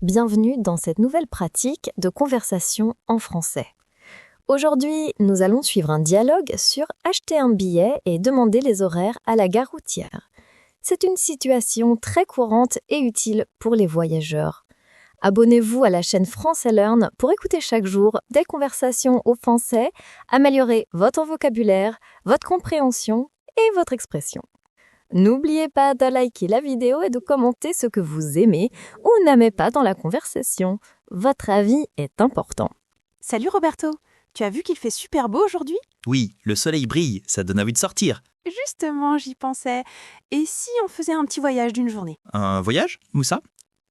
Bienvenue dans cette nouvelle pratique de conversation en français. Aujourd'hui, nous allons suivre un dialogue sur acheter un billet et demander les horaires à la gare routière. C'est une situation très courante et utile pour les voyageurs. Abonnez-vous à la chaîne Français Learn pour écouter chaque jour des conversations au français, améliorer votre vocabulaire, votre compréhension et votre expression. N'oubliez pas de liker la vidéo et de commenter ce que vous aimez ou n'aimez pas dans la conversation. Votre avis est important. Salut Roberto, tu as vu qu'il fait super beau aujourd'hui ? Oui, le soleil brille, ça donne envie de sortir. Justement, j'y pensais. Et si on faisait un petit voyage d'une journée ? Un voyage? Où ça?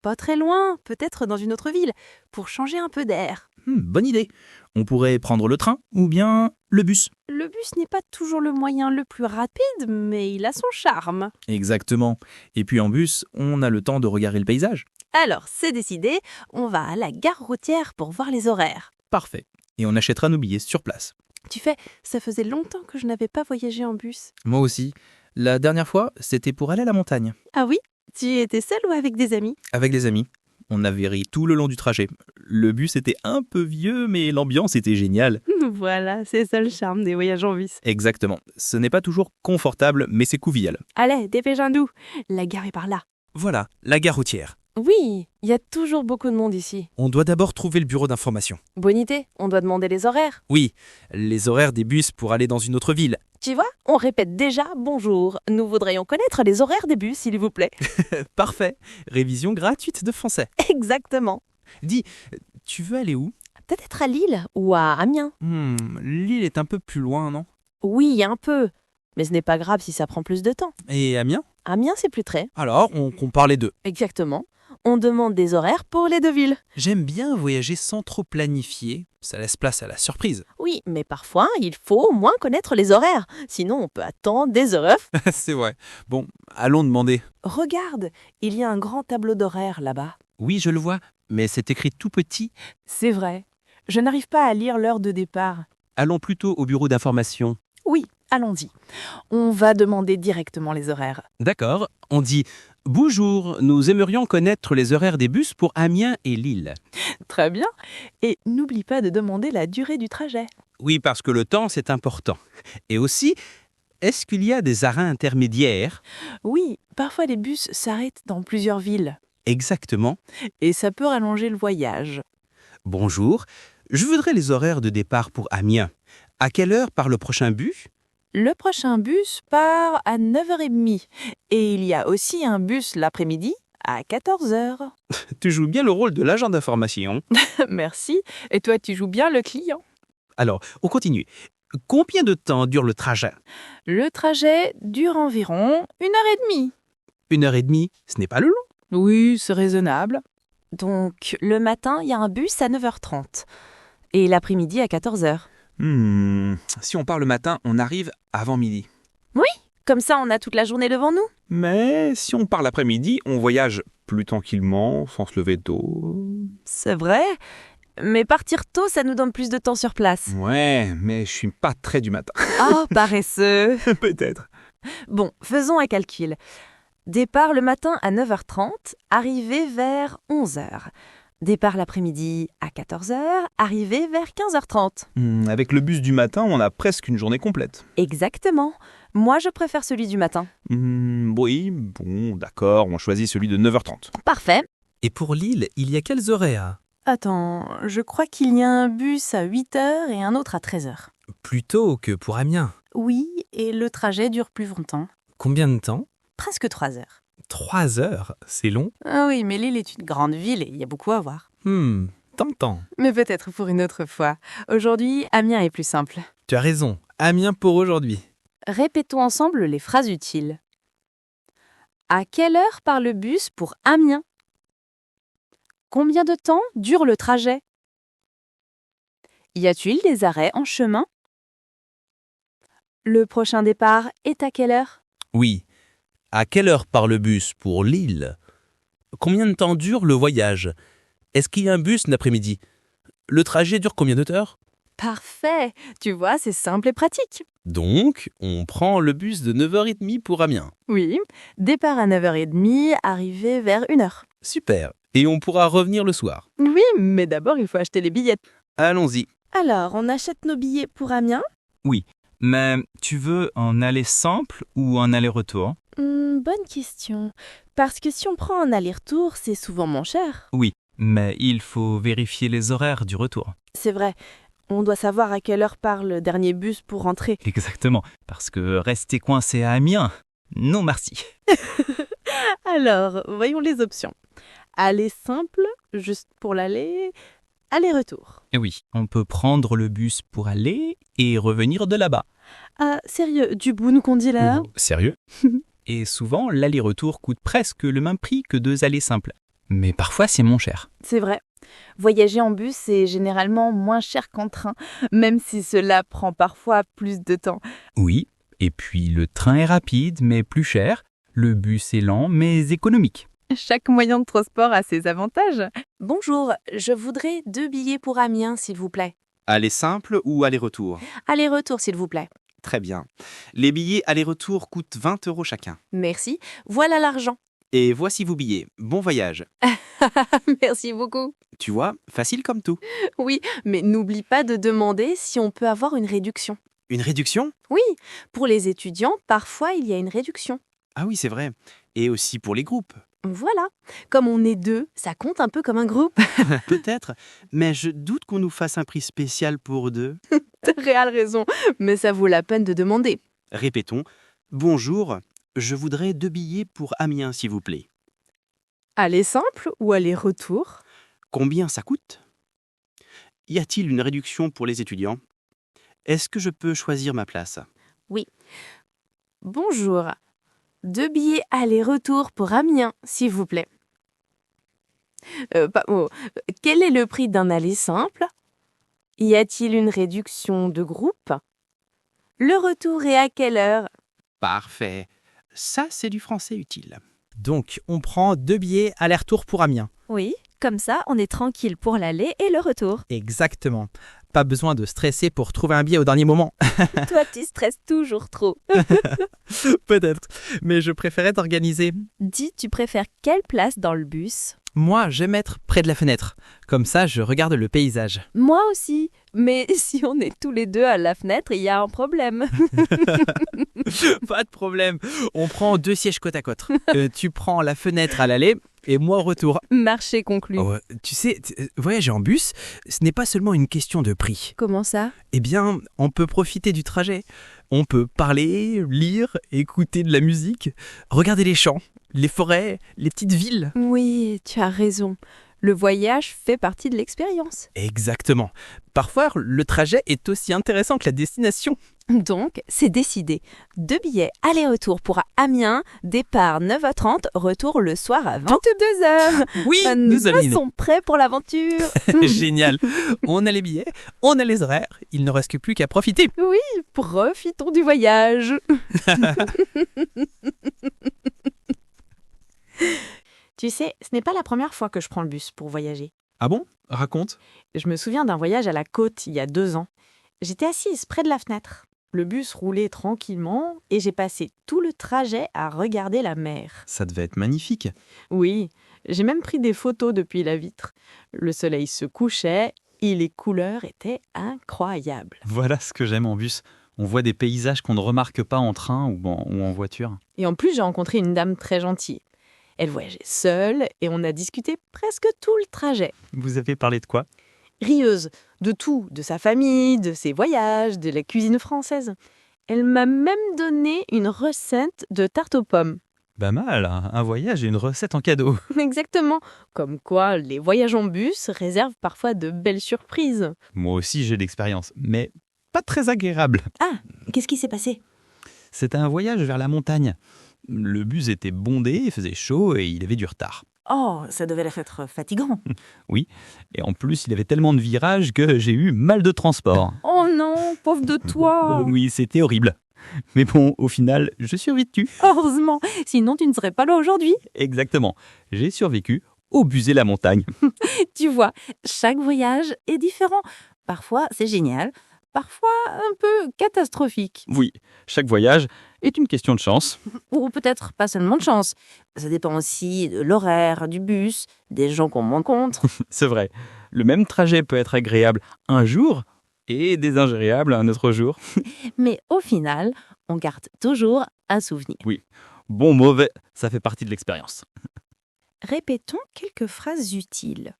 Pas très loin, peut-être dans une autre ville, pour changer un peu d'air. Bonne idée. On pourrait prendre le train ou bien le bus. Le bus n'est pas toujours le moyen le plus rapide, mais il a son charme. Exactement. Et puis en bus, on a le temps de regarder le paysage. Alors, c'est décidé, on va à la gare routière pour voir les horaires. Parfait. Et on achètera nos billets sur place. Tu sais, ça faisait longtemps que je n'avais pas voyagé en bus. Moi aussi. La dernière fois, c'était pour aller à la montagne. Ah oui ? Tu étais seul ou avec des amis ? Avec des amis. On avait ri tout le long du trajet. Le bus était un peu vieux, mais l'ambiance était géniale. Voilà, c'est ça le charme des voyages en bus. Exactement. Ce n'est pas toujours confortable, mais c'est convivial. Allez, dépêchons-nous. La gare est par là. Voilà, la gare routière. Oui, il y a toujours beaucoup de monde ici. On doit d'abord trouver le bureau d'information. Bonne idée, on doit demander les horaires. Oui, les horaires des bus pour aller dans une autre ville. Tu vois, on répète déjà bonjour. Nous voudrions connaître les horaires des bus, s'il vous plaît. Parfait, révision gratuite de français. Exactement. Dis, tu veux aller où? Peut-être à Lille ou à Amiens. Lille est un peu plus loin, non? Oui, un peu. Mais ce n'est pas grave si ça prend plus de temps. Et Amiens? Amiens, c'est plus près. Alors, on compare les deux. Exactement. On demande des horaires pour les deux villes. J'aime bien voyager sans trop planifier. Ça laisse place à la surprise. Oui, mais parfois, il faut au moins connaître les horaires. Sinon, on peut attendre des heures. C'est vrai. Bon, allons demander. Regarde, il y a un grand tableau d'horaires là-bas. Oui, je le vois, mais c'est écrit tout petit. C'est vrai. Je n'arrive pas à lire l'heure de départ. Allons plutôt au bureau d'information. Oui, allons-y. On va demander directement les horaires. D'accord, on dit « Bonjour, nous aimerions connaître les horaires des bus pour Amiens et Lille. Très bien. Et n'oublie pas de demander la durée du trajet. » Oui, parce que le temps, c'est important. Et aussi, est-ce qu'il y a des arrêts intermédiaires? Oui, parfois les bus s'arrêtent dans plusieurs villes. Exactement. Et ça peut rallonger le voyage. Bonjour, je voudrais les horaires de départ pour Amiens. À quelle heure part le prochain bus? Le prochain bus part à 9h30. Et il y a aussi un bus l'après-midi à 14h. Tu joues bien le rôle de l'agent d'information. Merci. Et toi, tu joues bien le client. Alors, on continue. Combien de temps dure le trajet? Le trajet dure environ 1h30. 1h30, ce n'est pas le long. Oui, c'est raisonnable. Donc, le matin, il y a un bus à 9h30. Et l'après-midi à 14h. Si on part le matin, on arrive avant midi. Comme ça, on a toute la journée devant nous. Mais si on part l'après-midi, on voyage plus tranquillement, sans se lever tôt. C'est vrai. Mais partir tôt, ça nous donne plus de temps sur place. Ouais, mais je suis pas très du matin. Oh, paresseux. Peut-être. Bon, faisons un calcul. Départ le matin à 9h30, arrivée vers 11h. Départ l'après-midi à 14h, arrivée vers 15h30. Avec le bus du matin, on a presque une journée complète. Exactement. Moi, je préfère celui du matin. Oui, bon, d'accord, on choisit celui de 9h30. Parfait. Et pour Lille, il y a quels horaires? Attends, je crois qu'il y a un bus à 8h et un autre à 13h. Plus tôt que pour Amiens. Oui, et le trajet dure plus longtemps. Combien de temps? Presque 3 heures. 3 heures, c'est long. Ah oui, mais Lille est une grande ville et il y a beaucoup à voir. Tentant. Mais peut-être pour une autre fois. Aujourd'hui, Amiens est plus simple. Tu as raison, Amiens pour aujourd'hui. Répétons ensemble les phrases utiles. À quelle heure part le bus pour Amiens? Combien de temps dure le trajet? Y a-t-il des arrêts en chemin? Le prochain départ est à quelle heure? Oui. À quelle heure part le bus pour Lille? Combien de temps dure le voyage? Est-ce qu'il y a un bus l'après-midi? Le trajet dure combien d'heures? Parfait. Tu vois, c'est simple et pratique. Donc, on prend le bus de 9h30 pour Amiens. Oui. Départ à 9h30, arrivée vers 1h. Super. Et on pourra revenir le soir. Oui, mais d'abord, il faut acheter les billets. Allons-y. Alors, on achète nos billets pour Amiens? Mais tu veux un aller simple ou un aller-retour? Bonne question. Parce que si on prend un aller-retour, c'est souvent moins cher. Mais il faut vérifier les horaires du retour. C'est vrai. On doit savoir à quelle heure part le dernier bus pour rentrer. Exactement, parce que rester coincé à Amiens, non merci. Alors, voyons les options. Aller simple, juste pour l'aller, aller-retour. Et oui, on peut prendre le bus pour aller et revenir de là-bas. Ah, sérieux, du bout nous qu'on dit là? Sérieux? Et souvent, l'aller-retour coûte presque le même prix que 2 allées simples. Mais parfois, c'est moins cher. C'est vrai. Voyager en bus, c'est généralement moins cher qu'en train, même si cela prend parfois plus de temps. Oui, et puis le train est rapide mais plus cher, le bus est lent mais économique. Chaque moyen de transport a ses avantages. Bonjour, je voudrais 2 billets pour Amiens, s'il vous plaît. Aller simple ou aller-retour? Aller-retour, s'il vous plaît. Très bien. Les billets aller-retour coûtent 20 € chacun. Merci. Voilà l'argent. Et voici vos billets. Bon voyage. Merci beaucoup. Tu vois, facile comme tout. Oui, mais n'oublie pas de demander si on peut avoir une réduction. Une réduction? Oui, pour les étudiants, parfois il y a une réduction. Ah oui, c'est vrai. Et aussi pour les groupes. Voilà. Comme on est 2, ça compte un peu comme un groupe. Peut-être, mais je doute qu'on nous fasse un prix spécial pour 2. T'as réelle raison, mais ça vaut la peine de demander. Répétons. Bonjour, je voudrais 2 billets pour Amiens, s'il vous plaît. Aller simple ou aller-retour? Combien ça coûte? Y a-t-il une réduction pour les étudiants? Est-ce que je peux choisir ma place? Bonjour. 2 billets aller-retour pour Amiens, s'il vous plaît. Quel est le prix d'un aller simple? Y a-t-il une réduction de groupe? Le retour est à quelle heure? Parfait. Ça, c'est du français utile. Donc, on prend 2 billets aller-retour pour Amiens. Oui, comme ça, on est tranquille pour l'aller et le retour. Exactement. Pas besoin de stresser pour trouver un billet au dernier moment. Toi, tu stresses toujours trop. Peut-être, mais je préférais t'organiser. Dis, tu préfères quelle place dans le bus? Moi, j'aime être près de la fenêtre. Comme ça, je regarde le paysage. Moi aussi. Mais si on est tous les 2 à la fenêtre, il y a un problème. Pas de problème. On prend 2 sièges côte à côte. Tu prends la fenêtre à l'aller et moi au retour. Marché conclu. Tu sais, voyager en bus, ce n'est pas seulement une question de prix. Comment ça? Eh bien, on peut profiter du trajet. On peut parler, lire, écouter de la musique, regarder les champs, les forêts, les petites villes. Oui, tu as raison. Le voyage fait partie de l'expérience. Exactement. Parfois, le trajet est aussi intéressant que la destination. Donc, c'est décidé. 2 billets aller-retour pour Amiens, départ 9h30, retour le soir à 22h. Oui, Nous nous allons. sommes prêts pour l'aventure. Génial. On a les billets, on a les horaires, il ne reste plus qu'à profiter. Oui, profitons du voyage. Tu sais, ce n'est pas la première fois que je prends le bus pour voyager. Ah bon? Raconte. Je me souviens d'un voyage à la côte il y a 2 ans. J'étais assise près de la fenêtre. Le bus roulait tranquillement et j'ai passé tout le trajet à regarder la mer. Ça devait être magnifique. Oui, j'ai même pris des photos depuis la vitre. Le soleil se couchait et les couleurs étaient incroyables. Voilà ce que j'aime en bus. On voit des paysages qu'on ne remarque pas en train ou en voiture. Et en plus, j'ai rencontré une dame très gentille. Elle voyageait seule et on a discuté presque tout le trajet. Vous avez parlé de quoi? Rieuse, de tout, de sa famille, de ses voyages, de la cuisine française. Elle m'a même donné une recette de tarte aux pommes. Pas mal, un voyage et une recette en cadeau. Exactement, comme quoi les voyages en bus réservent parfois de belles surprises. Moi aussi j'ai d'expérience, mais pas très agréable. Ah, qu'est-ce qui s'est passé? C'était un voyage vers la montagne. Le bus était bondé, il faisait chaud et il avait du retard. Oh, ça devait être fatigant. Oui, et en plus il avait tellement de virages que j'ai eu mal de transport. Oh non, pauvre de toi. Oui, c'était horrible. Mais bon, au final, je survécu. Heureusement, sinon tu ne serais pas là aujourd'hui. Exactement, j'ai survécu au bus et la montagne. Tu vois, chaque voyage est différent. Parfois c'est génial, parfois un peu catastrophique. Oui, chaque voyage est une question de chance. Ou peut-être pas seulement de chance. Ça dépend aussi de l'horaire, du bus, des gens qu'on rencontre. C'est vrai. Le même trajet peut être agréable un jour et désagréable un autre jour. Mais au final, on garde toujours un souvenir. Bon, mauvais, ça fait partie de l'expérience. Répétons quelques phrases utiles.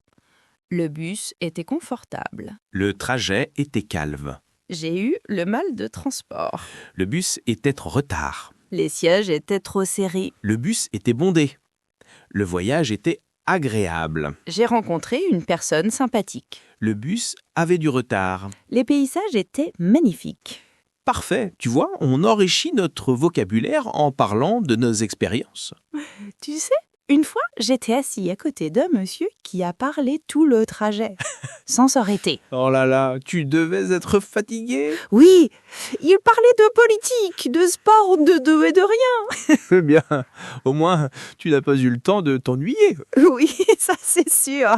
Le bus était confortable. Le trajet était calme. J'ai eu le mal de transport. Le bus était en retard. Les sièges étaient trop serrés. Le bus était bondé. Le voyage était agréable. J'ai rencontré une personne sympathique. Le bus avait du retard. Les paysages étaient magnifiques. Parfait, tu vois, on enrichit notre vocabulaire en parlant de nos expériences. Tu sais, une fois, j'étais assis à côté d'un monsieur qui a parlé tout le trajet, sans s'arrêter. Oh là là, tu devais être fatigué. Oui, il parlait de politique, de sport, de et de rien. Eh bien, au moins, tu n'as pas eu le temps de t'ennuyer. Oui, ça c'est sûr.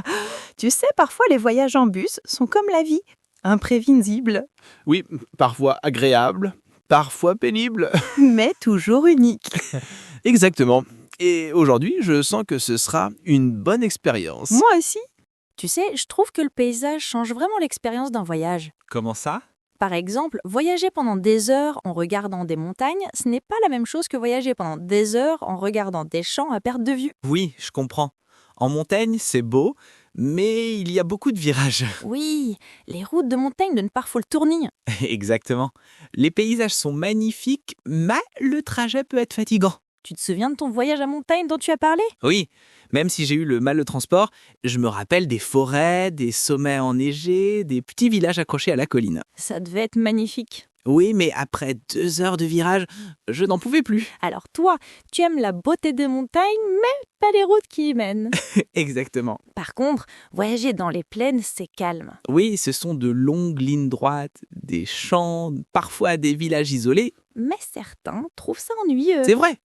Tu sais, parfois les voyages en bus sont comme la vie, imprévisibles, Oui, parfois agréable, parfois pénible. mais toujours uniques. Exactement. Et aujourd'hui, je sens que ce sera une bonne expérience. Moi aussi. Tu sais, je trouve que le paysage change vraiment l'expérience d'un voyage. Comment ça? Par exemple, voyager pendant des heures en regardant des montagnes, ce n'est pas la même chose que voyager pendant des heures en regardant des champs à perte de vue. Oui, je comprends. En montagne, c'est beau, mais il y a beaucoup de virages. Oui, les routes de montagne donnent parfois le tournis. Exactement. Les paysages sont magnifiques, mais le trajet peut être fatigant. Tu te souviens de ton voyage à montagne dont tu as parlé? Oui, même si j'ai eu le mal de transport, je me rappelle des forêts, des sommets enneigés, des petits villages accrochés à la colline. Ça devait être magnifique. Oui, mais après 2 heures de virage, je n'en pouvais plus. Alors toi, tu aimes la beauté des montagnes, mais pas les routes qui y mènent. Exactement. Par contre, voyager dans les plaines, c'est calme. Oui, ce sont de longues lignes droites, des champs, parfois des villages isolés. Mais certains trouvent ça ennuyeux. C'est vrai.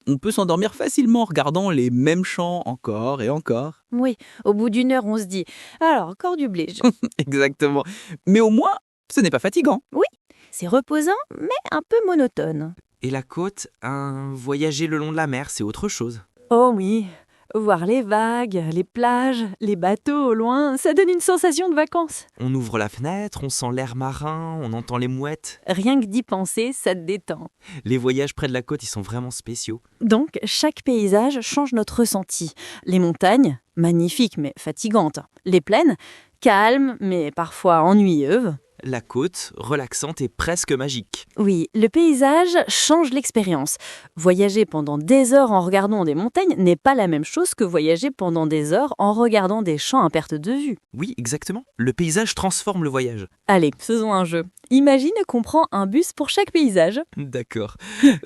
On peut s'endormir facilement en regardant les mêmes champs encore et encore. Oui, au bout d'une heure, on se dit « Alors, encore du blé. » Exactement. Mais au moins, ce n'est pas fatigant. C'est reposant, mais un peu monotone. Et la côte, voyager le long de la mer, c'est autre chose. Oh oui, voir les vagues, les plages, les bateaux au loin, ça donne une sensation de vacances. On ouvre la fenêtre, on sent l'air marin, on entend les mouettes. Rien que d'y penser, ça te détend. Les voyages près de la côte, ils sont vraiment spéciaux. Donc, chaque paysage change notre ressenti. Les montagnes, magnifiques mais fatigantes. Les plaines, calmes mais parfois ennuyeuses. La côte, relaxante et presque magique. Oui, le paysage change l'expérience. Voyager pendant des heures en regardant des montagnes n'est pas la même chose que voyager pendant des heures en regardant des champs à perte de vue. Oui, exactement. Le paysage transforme le voyage. Allez, faisons un jeu. Imagine qu'on prend un bus pour chaque paysage. D'accord.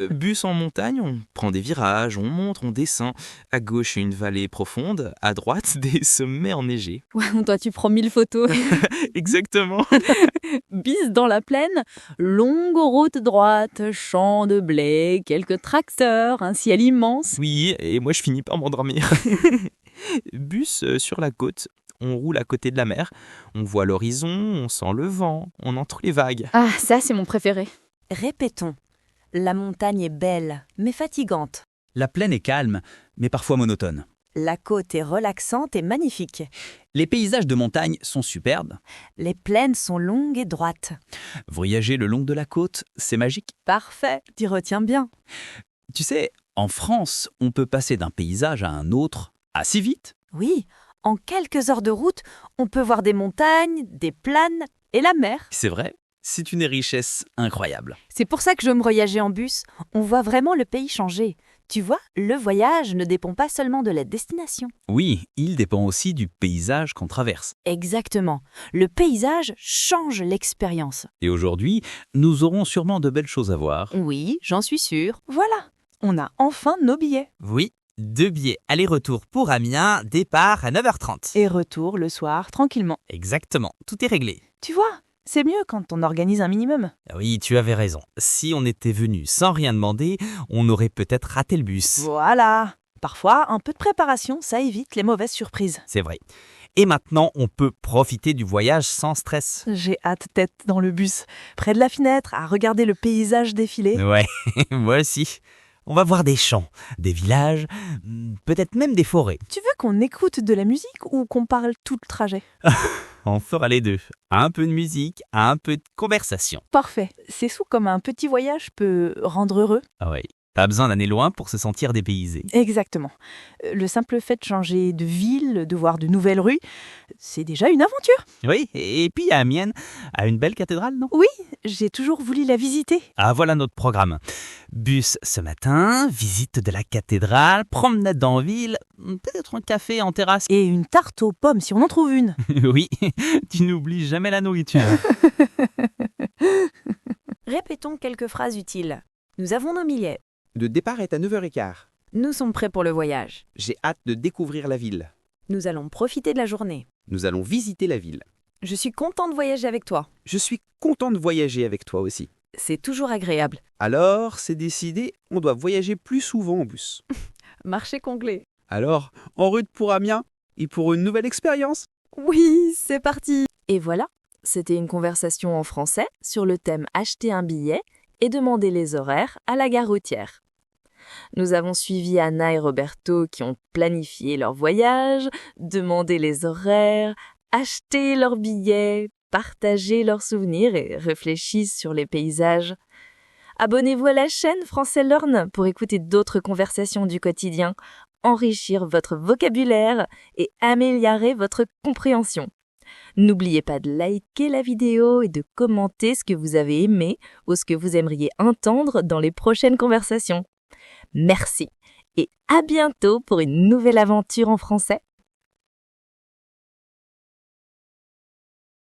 Bus en montagne, on prend des virages, on monte, on descend. À gauche, une vallée profonde. À droite, des sommets enneigés. Ouais, toi, tu prends 1000 photos. Exactement. Bis dans la plaine, longue route droite, champs de blé, quelques tracteurs, un ciel immense. Oui, et moi je finis par m'endormir. Bus sur la côte, on roule à côté de la mer, on voit l'horizon, on sent le vent, on entend les vagues. Ah, ça c'est mon préféré. Répétons. La montagne est belle, mais fatigante. La plaine est calme, mais parfois monotone. La côte est relaxante et magnifique. Les paysages de montagne sont superbes. Les plaines sont longues et droites. Voyager le long de la côte, c'est magique. Parfait, tu retiens bien. Tu sais, en France, on peut passer d'un paysage à un autre assez vite. Oui, en quelques heures de route, on peut voir des montagnes, des plaines et la mer. C'est vrai, c'est une richesse incroyable. C'est pour ça que j'aime voyager en bus. On voit vraiment le pays changer. Tu vois, le voyage ne dépend pas seulement de la destination. Oui, il dépend aussi du paysage qu'on traverse. Exactement. Le paysage change l'expérience. Et aujourd'hui, nous aurons sûrement de belles choses à voir. Oui, j'en suis sûre. Voilà, on a enfin nos billets. Oui, 2 billets aller-retour pour Amiens, départ à 9h30. Et retour le soir, tranquillement. Exactement, tout est réglé. Tu vois, c'est mieux quand on organise un minimum. Oui, tu avais raison. Si on était venu sans rien demander, on aurait peut-être raté le bus. Voilà. Parfois, un peu de préparation, ça évite les mauvaises surprises. C'est vrai. Et maintenant, on peut profiter du voyage sans stress. J'ai hâte d'être dans le bus, près de la fenêtre, à regarder le paysage défiler. Ouais, moi aussi. On va voir des champs, des villages, peut-être même des forêts. Tu veux qu'on écoute de la musique ou qu'on parle tout le trajet? On fera les deux. Un peu de musique, un peu de conversation. Parfait. C'est fou comme un petit voyage peut rendre heureux. Ah ouais, pas besoin d'aller loin pour se sentir dépaysé. Exactement. Le simple fait de changer de ville, de voir de nouvelles rues, c'est déjà une aventure. Oui, et puis Amiens a une belle cathédrale, non? Oui, j'ai toujours voulu la visiter. Ah, voilà notre programme. Bus ce matin, visite de la cathédrale, promenade en ville, peut-être un café en terrasse. Et une tarte aux pommes si on en trouve une. Oui, tu n'oublies jamais la nourriture. Répétons quelques phrases utiles. Nous avons nos billets. Le départ est à 9h15. Nous sommes prêts pour le voyage. J'ai hâte de découvrir la ville. Nous allons profiter de la journée. Nous allons visiter la ville. Je suis content de voyager avec toi. Je suis content de voyager avec toi aussi. C'est toujours agréable. Alors, c'est décidé, on doit voyager plus souvent en bus. Marché complet. Alors, en route pour Amiens et pour une nouvelle expérience. Oui, c'est parti. Et voilà, c'était une conversation en français sur le thème acheter un billet et demander les horaires à la gare routière. Nous avons suivi Anna et Roberto qui ont planifié leur voyage, demandé les horaires, acheté leurs billets, partagé leurs souvenirs et réfléchissent sur les paysages. Abonnez-vous à la chaîne Français Learn pour écouter d'autres conversations du quotidien, enrichir votre vocabulaire et améliorer votre compréhension. N'oubliez pas de liker la vidéo et de commenter ce que vous avez aimé ou ce que vous aimeriez entendre dans les prochaines conversations. Merci et à bientôt pour une nouvelle aventure en français.